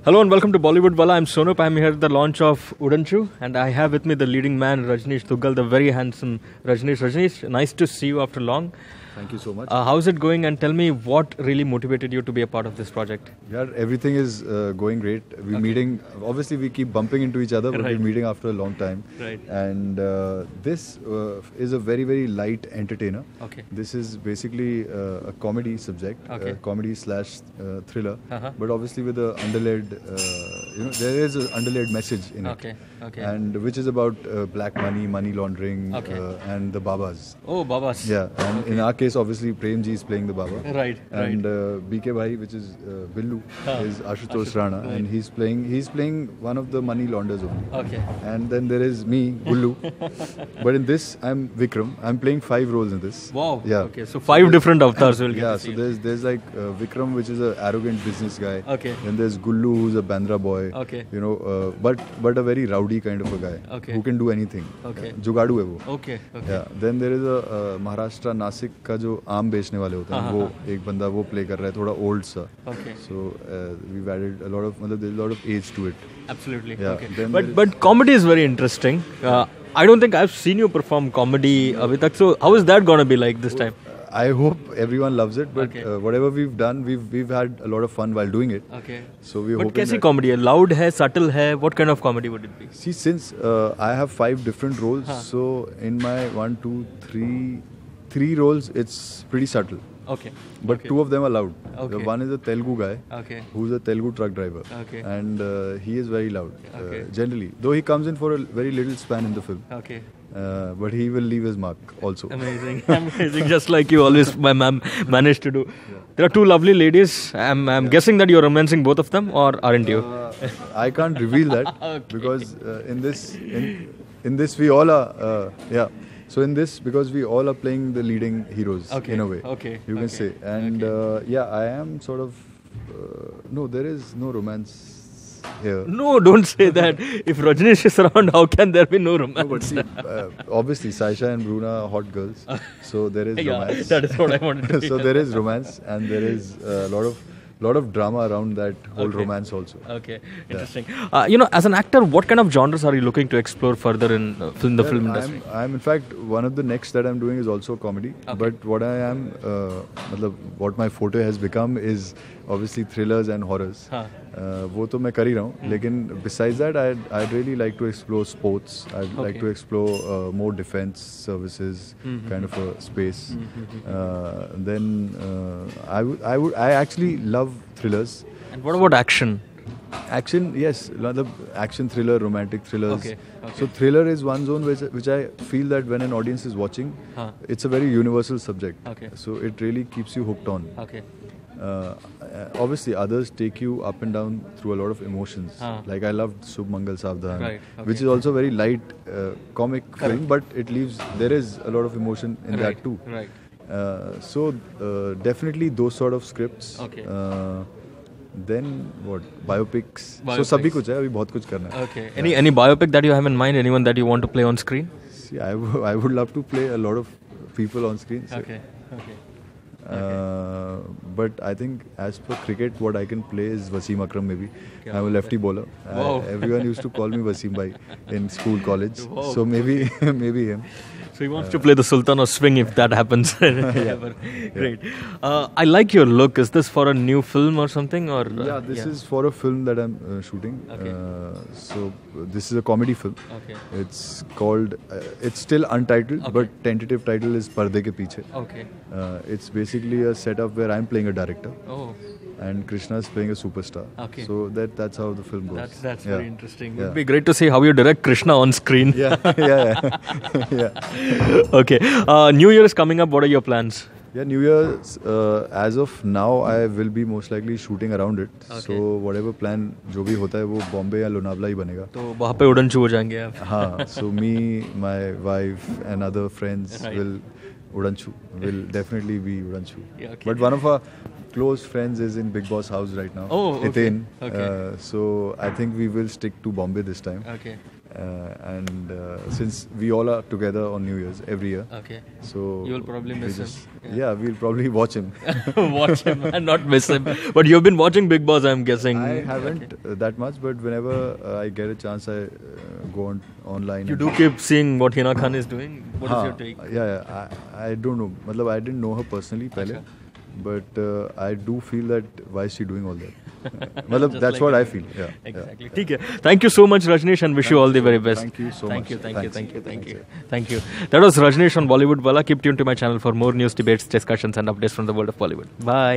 Hello and welcome to Bollywood Wala. I'm Sonup. I'm here at the launch of Udanchu and I have with me the leading man Rajneesh Duggal, the very handsome Rajneesh. Rajneesh, nice to see you after long. Thank you so much. How's it going and tell me what really motivated you to be a part of this project? Yeah, everything is going great. We're meeting, obviously we keep bumping into each other, but Right. we're meeting after a long time. Right. And this is a very, very light entertainer. Okay. This is basically a comedy subject, Okay. comedy slash thriller, but obviously with a underlaid, there is an underlaid message in it. Okay. Okay. And which is about black money, money laundering, Okay. and the Babas. Oh, Babas. Yeah, and in our case, obviously, Prem ji is playing the Baba. Right. And BK Bhai, which is Billu, is Ashutosh Rana, right. and he's playing one of the money launderers only. Okay. And then there is me, Gullu. But in this, I'm Vikram. I'm playing 5 roles in this. Wow. Yeah. Okay. So 5 different avatars will get Yeah. to So see. there's like Vikram, which is an arrogant business guy. Okay. Then there's Gullu, who's a Bandra boy. Okay. But a very rowdy kind of a guy. Okay. Who can do anything. Okay. जुगाड़ू है वो. Okay. Okay. Yeah. Then there is a Maharashtra Nashik का जो आम बेचने वाले होते हैं वो एक बंदा वो प्ले कर रहा है थोड़ा ओल्ड सा. Okay. So we've added a lot of मतलब there's a lot of age to it. Absolutely. Yeah, Okay. then But comedy is very interesting. I don't think I've seen you perform comedy, Avitak. So how is that going to be like this time? I hope everyone loves it, but Okay. whatever we've done, we've had a lot of fun while doing it. Okay. So we're But hoping कैसी that, comedy है? Loud है, subtle है? What kind of comedy would it be? see, since I have 5 different roles, so in my 1, 2, 3 roles, it's pretty subtle. Okay. But Okay. 2 of them are loud. Okay. One is a Telugu guy, Okay. who's a Telugu truck driver, Okay. and he is very loud. Okay. Generally, though he comes in for a very little span in the film, Okay. but he will leave his mark also. Amazing. Amazing. Just like you always managed to do. There are 2 lovely ladies. I'm guessing that you're romancing both of them, or aren't you? I can't reveal that because in this we all are So in this, because we all are playing the leading heroes Okay, in a way, okay, you can okay, say, and I am sort of no, there is no romance here. No, don't say that. If Rajneesh is around, how can there be no No, romance? but see, obviously Saisha and Bruna are hot girls, so there is Yeah, romance. that is what I wanted to So hear. there is romance, and there is a lot of drama around that whole Okay. romance also. Okay, interesting. As an actor, what kind of genres are you looking to explore further in the film industry? I'm in fact, one of the next that I'm doing is also comedy. Okay. But what I am, what my forte has become is obviously thrillers and horrors. हाँ. वो तो मैं कर ही रहा हूँ. लेकिन besides that, I'd really like to explore sports. I'd like Okay. to explore more defense services kind of a space. Then I actually love thrillers. And what about action? Action, yes, action thriller, romantic thrillers. Okay, okay. So thriller is one zone which I feel that when an audience is watching, it's a very universal subject. Okay. So it really keeps you hooked on. Okay. Obviously, others take you up and down through a lot of emotions. Like I loved Subh Mangal Savdhan, Right, okay. which is also very light comic film, but there is a lot of emotion in Right, that too. right. So definitely those sort of scripts. Okay. Then what? Biopics. So Biopics. सभी कुछ है, अभी बहुत कुछ करना है. Okay. Any biopic that you have in mind? Anyone that you want to play on screen? See, I would love to play a lot of people on screen. So, Okay. Okay. But I think as per cricket, what I can play is Wasim Akram maybe. Kya I'm a lefty bowler. Wow. Everyone used to call me Wasim bhai in school, college. Wow. So maybe him. So he wants to play the Sultan of Swing if that happens. Great. I like your look. Is this for a new film or something? Or Yeah, this is for a film that I'm shooting. Okay. So this is a comedy film. Okay. It's called. It's still untitled, Okay. but tentative title is Parde Ke Piche. Okay. It's basically a setup where I'm playing a director Oh, and Krishna is playing a superstar. Okay. So that's how the film goes. that's Yeah. very interesting. Yeah. It'd be great to see how you direct Krishna on screen. Yeah, yeah. Okay. New Year is coming up. What are your plans? Yeah, New Year's, as of now, I will be most likely shooting around it. Okay. So whatever plan जो भी होता है वो बॉम्बे या लोनावला ही बनेगा. तो वहाँ पे उड़नचू हो जाएंगे आप. हाँ, so me, my wife and other friends Right. will Udanchu. Will definitely be Udanchu. Yeah, okay. But one of our close friends is in Big Boss house right now. Oh, okay. Hiten. Okay. So I think we will stick to Bombay this time. Okay. And since we all are together on New Year's every year, Okay. so You will probably we miss him. just- Yeah, we'll probably watch him. Watch him and not miss him. But you've been watching Big Boss, I'm guessing. I haven't that much, but whenever I get a chance, I go online. You and- do keep seeing what Hina Khan is doing. What is हाँ, your take? Yeah. I don't know. मतलब I didn't know her personally पहले, but I do feel that why is she doing all that? मतलब that's like what I you. feel. Yeah. Exactly. ठीक है. Thank you so much, Rajneesh, and wish you all the very best. Thank you so Thank much. you. Thanks. Thank you. That was Rajneesh on Bollywood Wala. Keep tuned to my channel for more news, debates, discussions, and updates from the world of Bollywood. Bye.